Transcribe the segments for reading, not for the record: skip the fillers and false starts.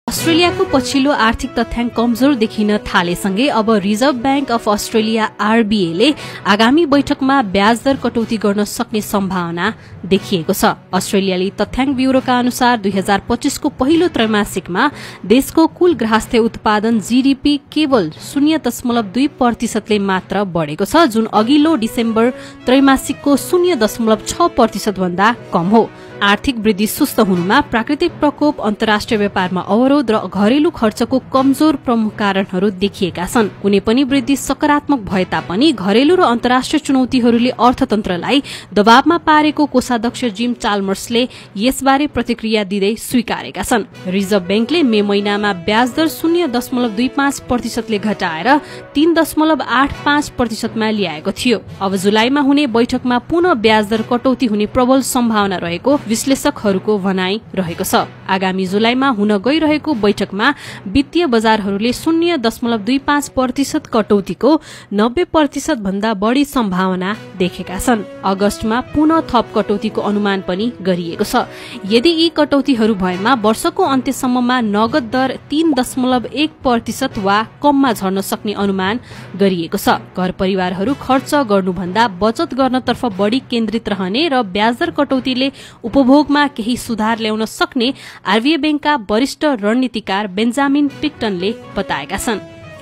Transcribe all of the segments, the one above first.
अस्ट्रेलियाको पछिल्लो आर्थिक तथ्याङ्क कमजोर देखिन थालेसँगै अब रिजर्भ ब्याङ्क अफ अस्ट्रेलिया आरबीएले आगामी बैठकमा ब्याज दर कटौती गर्न सक्ने सम्भावना देखिएको छ। अस्ट्रेलियाली तथ्याङ्क ब्यूरोका अनुसार 2025 को पहिलो त्रैमासिकमा देशको कुल ग्राहस्थ्य उत्पादन जीडीपी केवल 0.2% मात्र बढ़ेको छ, जुन अघिल्लो डिसेम्बर त्रैमासिकको 0.6% भन्दा कम हो। आर्थिक वृद्धि सुस्त हुनुमा प्राकृतिक प्रकोप, अन्तर्राष्ट्रिय व्यापारमा अवरोध र घरेलु खर्चको कमजोर प्रमुख कारणहरू देखिएका छन्। कुनै पनि वृद्धि सकारात्मक भए तापनि घरेलु र अन्तर्राष्ट्रिय चुनौतीहरूले अर्थतन्त्रलाई दबावमा पारेको कोषाध्यक्ष जिम चाल्मर्सले यसबारे प्रतिक्रिया दिँदै स्वीकारेका छन्। रिजर्भ ब्याङ्कले मे महिनामा ब्याज दर 0.25% ले घटाएर 3.85% मा ल्याएको थियो। अब जुलाईमा हुने बैठकमा पुनः ब्याज दर कटौती हुने प्रबल सम्भावना रहेको विश्लेषकहरूको भनाई रहेको छ। आगामी जुलाईमा हुन गइरहेको बैठकमा वित्तीय बजारहरूले 0.25% कटौतीको 90% भन्दा बढ़ी सम्भावना देखेका छन्। अगस्तमा पुनः थप कटौतीको अनुमान पनि गरिएको छ। यदि यी कटौतीहरू भएमा वर्षको अन्त्यसम्ममा नगद दर 3.1% वा कममा झर्न सक्ने अनुमान गरिएको छ। घर परिवारहरू खर्च गर्नुभन्दा बचत गर्नतर्फ बढ़ी केन्द्रित रहने र ब्याजदर कटौतीले उपभोगमा केही सुधार ल्याउन सक्ने आरबीआई बैंकका वरिष्ठ रणनीतिकार बेन्जामिन पिक्टनले बताएका छन्।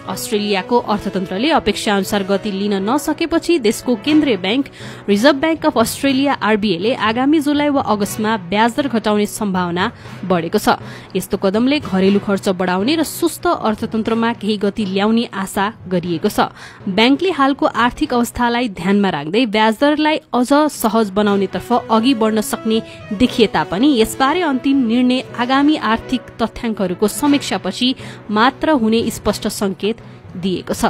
अस्ट्रेलियाको अर्थतन्त्रले अपेक्षा अनुसार गति लिन नसकेपछि देशको केन्द्रीय bank reserve bank of Australia आरबीआईले आगामी जुलाई वा अगस्तमा ब्याजदर घटाउने सम्भावना बढ़ेको छ। यस्तो कदमले घरेलु खर्च बढ़ाउने र सुस्त अर्थतन्त्रमा केही गति ल्याउने आशा गरिएको छ। ब्याङ्कले हालको आर्थिक अवस्थालाई ध्यानमा राख्दै ब्याजदरलाई अझ सहज बनाउनेतर्फ अघि बढ़न सक्ने देखिए तापनि यसबारे अन्तिम निर्णय आगामी आर्थिक तथ्याङ्कहरूको समीक्षापछि मात्र हुने स्पष्ट संकेत दिएको छ।